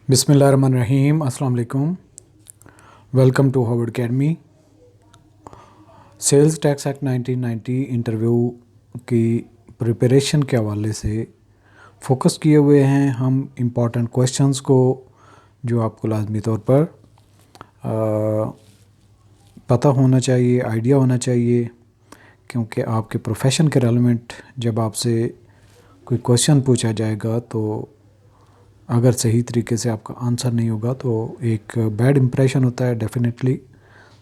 बिस्मिल्लाहिर्रहमानिर्रहीम, अस्सलाम वालेकुम। Welcome to Harvard academy. Sales tax act 1990 interview की प्रिपरेशन के हवाले से फोकस किए हुए हैं हम इम्पॉर्टेंट क्वेश्चंस को, जो आपको लाजमी तौर पर पता होना चाहिए, आइडिया होना चाहिए, क्योंकि आपके प्रोफेशन के रेलेवेंट जब आपसे कोई क्वेश्चन पूछा जाएगा तो अगर सही तरीके से आपका आंसर नहीं होगा तो एक बैड इम्प्रेशन होता है डेफिनेटली।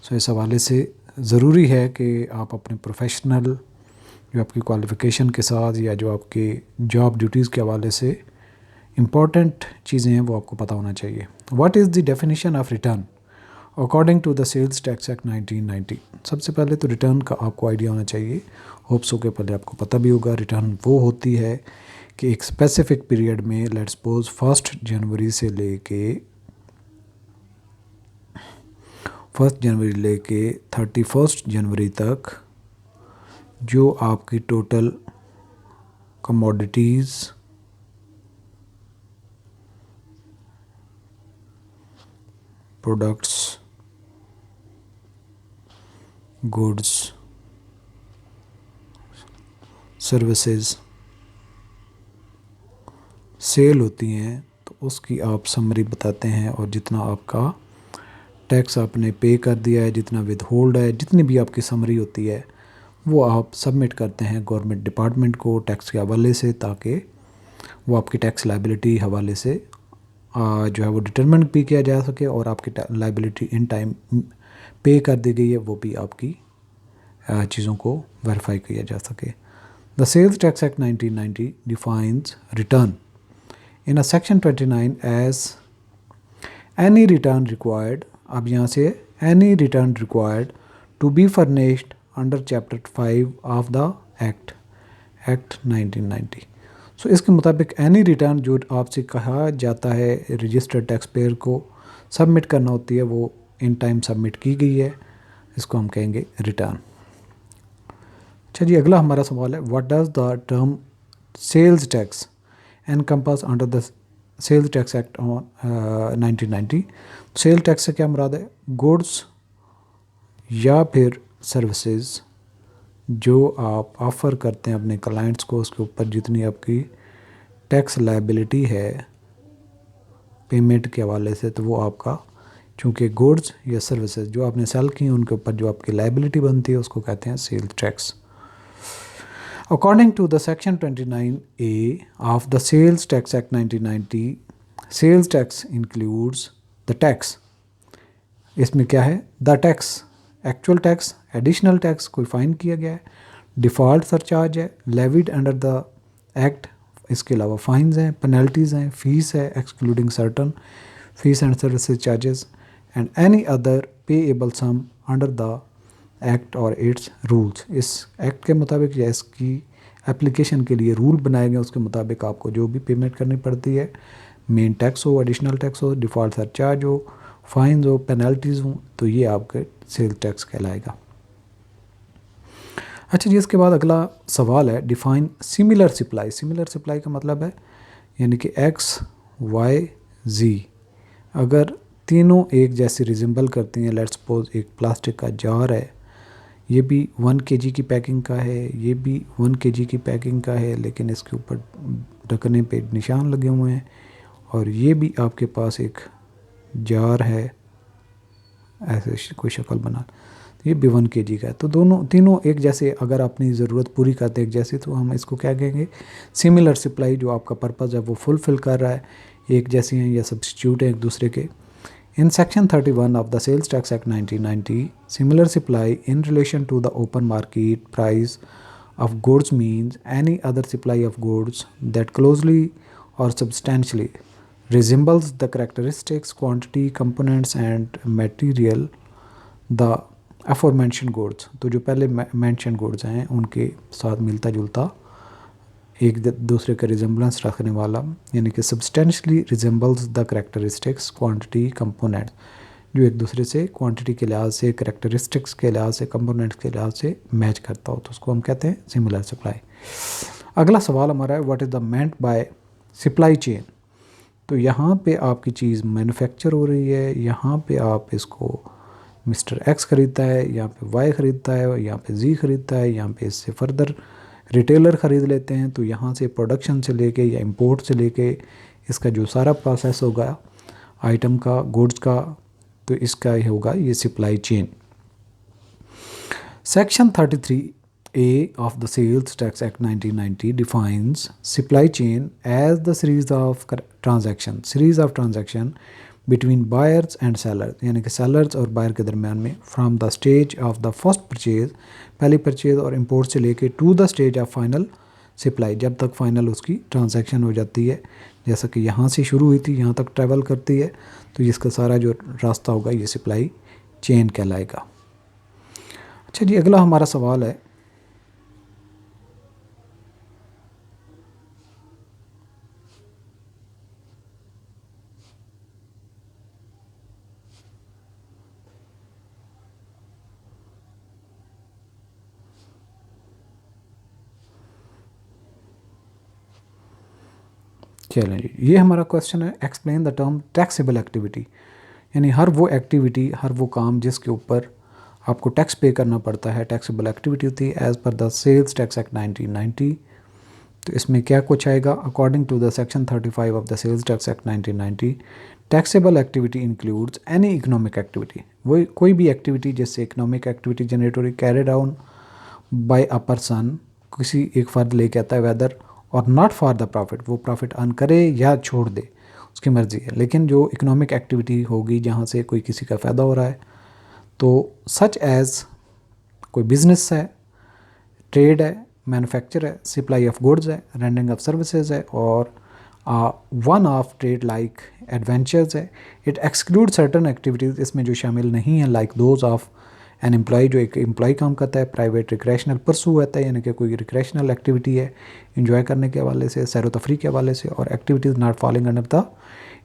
सो इस हवाले से ज़रूरी है कि आप अपने प्रोफेशनल जो आपकी क्वालिफ़िकेशन के साथ या जो आपके जॉब ड्यूटीज़ के हवाले से इम्पॉर्टेंट चीज़ें हैं वो आपको पता होना चाहिए। What is the definition of return according to the sales tax act 1990। सबसे पहले तो रिटर्न का आपको आइडिया होना चाहिए। होप्स के पहले आपको पता भी होगा रिटर्न वो होती है कि एक स्पेसिफिक पीरियड में, लेट्स सपोज 1 जनवरी से लेके 31 जनवरी तक जो आपकी total commodities, products, goods, services sale होती हैं तो उसकी आप समरी बताते हैं, और जितना आपका टैक्स आपने पे कर दिया है, जितना विद होल्ड है, जितनी भी आपकी समरी होती है वो आप सबमिट करते हैं गवर्नमेंट डिपार्टमेंट को टैक्स के हवाले से, ताकि वो आपकी टैक्स लायबिलिटी हवाले से जो है वो डिटरमिन भी किया जा सके, और आपकी लायबिलिटी इन टाइम पे कर दी गई है वो भी आपकी चीज़ों को वेरीफाई किया जा सके। The sales tax act 1990 defines return in section 29 as any return required. अब यहाँ से any return required to be furnished under chapter 5 of the act 1990। So इसके मुताबिक एनी रिटर्न जो आपसे कहा जाता है रजिस्टर्ड टैक्स पेयर को सबमिट करना होती है, वो इन टाइम सबमिट की गई है, इसको हम कहेंगे रिटर्न। अच्छा जी, अगला हमारा सवाल है, what does the term sales tax encompass under the sales tax act 1990। Sale tax से क्या मुराद है? गुड्स या फिर सर्विसेज जो आप ऑफ़र करते हैं अपने क्लाइंट्स को, उसके ऊपर जितनी आपकी टैक्स लायबिलिटी है पेमेंट के हवाले से, तो वो आपका, चूँकि गुड्स या सर्विसेज जो आपने सेल की उनके ऊपर जो आपकी लायबिलिटी बनती है उसको कहते हैं sales tax. According to the section 29A of the Sales Tax Act 1990, sales tax includes the tax। इसमें क्या है? The tax, actual tax, additional tax कोई फाइन किया गया है, डिफ़ॉल्ट सरचार्ज है, levied under the act, इसके अलावा फाइन्स हैं, पेनल्टीज़ हैं, फीस है excluding certain fees and services charges, and any other payable sum under the act और इट्स रूल्स। इस एक्ट के मुताबिक या इसकी एप्लीकेशन के लिए रूल बनाए गए उसके मुताबिक आपको जो भी पेमेंट करनी पड़ती है, मेन टैक्स हो, एडिशनल टैक्स हो, डिफ़ॉल्ट सरचार्ज हो, फाइन्स हो, पेनल्टीज़ हो, तो ये आपके सेल्स टैक्स कहलाएगा। अच्छा जी, इसके बाद अगला सवाल है, define similar supply. Similar supply का मतलब है यानी कि एक्स वाई जी अगर तीनों एक जैसे रिजेंबल करती हैं। लेट्स सपोज एक प्लास्टिक का जार है, ये भी 1 kg की पैकिंग का है, ये भी 1 kg की पैकिंग का है, लेकिन इसके ऊपर ढकने पे निशान लगे हुए हैं, और ये भी आपके पास एक जार है ऐसे कोई शक्ल बना, ये भी 1 kg का है, तो तीनों एक जैसे अगर अपनी ज़रूरत पूरी करते एक जैसे, तो हम इसको क्या कहेंगे? Similar supply. जो आपका पर्पज़ है वो फुलफ़िल कर रहा है, एक जैसी हैं या सब्स्टिट्यूट हैं एक दूसरे के। In Section 31 of the Sales Tax Act 1990, similar supply in relation to the open market price of goods means any other supply of goods that closely or substantially resembles the characteristics, quantity, components and material the aforementioned goods। तो जो पहले mentioned goods हैं उनके साथ मिलता जुलता एक दूसरे का रिजेंबलेंस रखने वाला, यानी कि substantially resembles the characteristics, quantity, components, जो एक दूसरे से क्वांटिटी के लिहाज से, करेक्टरिस्टिक्स के लिहाज से, कंपोनेंट्स के लिहाज से मैच करता हो, तो उसको हम कहते हैं सिमिलर सप्लाई। अगला सवाल हमारा है, what is the meant by supply chain. तो यहाँ पे आपकी चीज़ मैन्युफैक्चर हो रही है, यहाँ पे आप इसको मिस्टर एक्स ख़रीदता है, यहाँ पे वाई ख़रीदता है, यहाँ पे जी ख़रीदता है, यहाँ पे इससे फर्दर रिटेलर ख़रीद लेते हैं। तो यहाँ से प्रोडक्शन से लेके या इंपोर्ट से लेके इसका जो सारा प्रोसेस होगा आइटम का, गुड्स का, तो इसका ही होगा ये supply chain. Section 33A of the Sales Tax Act 1990 defines supply chain as the series of transaction between buyers and sellers, यानी कि sellers और buyer के दरमियान में from the stage of the first purchase, पहली परचेज और import से लेके to the stage of final supply, जब तक फाइनल उसकी ट्रांजैक्शन हो जाती है। जैसा कि यहाँ से शुरू हुई थी यहाँ तक ट्रैवल करती है, तो इसका सारा जो रास्ता होगा ये सप्लाई चेन कहलाएगा। अच्छा जी, अगला हमारा सवाल है, चलें जी, ये हमारा क्वेश्चन है, explain the term taxable activity, यानी हर वो एक्टिविटी, हर वो काम जिसके ऊपर आपको टैक्स पे करना पड़ता है, टैक्सेबल एक्टिविटी होती है as per the sales tax act 1990। तो इसमें क्या कुछ आएगा, according to the section 35 of the sales tax act 1990 taxable activity includes any economic activity, वो कोई भी एक्टिविटी जिससे इकोनॉमिक एक्टिविटी जनरेट हो रही, carried out by a person, किसी एक फ़र्द लेके आता है, वेदर और नॉट फॉर द प्रॉफिट, वो प्रॉफिट अर्न करे या छोड़ दे उसकी मर्ज़ी है, लेकिन जो इकोनॉमिक एक्टिविटी होगी जहाँ से कोई किसी का फ़ायदा हो रहा है, तो सच एज़ कोई बिज़नेस है, ट्रेड है, मैन्युफैक्चर है, सप्लाई ऑफ गुड्स है, रेंडरिंग ऑफ सर्विसेज है, और one of trade like adventures है। इट एक्सक्लूड सर्टन एक्टिविटीज़, इसमें जो शामिल नहीं है, like those of an employ, जो एक एम्प्लॉय काम करता है, प्राइवेट रिक्रेशनल परसू होता है, यानी कि कोई रिक्रेशनल एक्टिविटी है इंजॉय करने के हवाले से, सैर तफरी के हवाले से, और activities not falling under the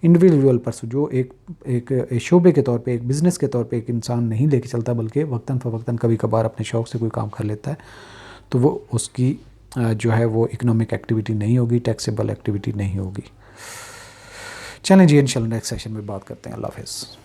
individual purview, जो एक शोबे के तौर पे, एक बिज़नेस के तौर पे एक इंसान नहीं लेके चलता, बल्कि वक्तन फ़वक्तन कभी कभार अपने शौक़ से कोई काम कर लेता है, तो वो उसकी जो है वो इकोनॉमिक एक्टिविटी नहीं होगी, टैक्सेबल एक्टिविटी नहीं होगी। चलें जी, इंशाल्लाह नेक्स्ट सेशन में बात करते हैं। अल्लाह हाफ़िज़।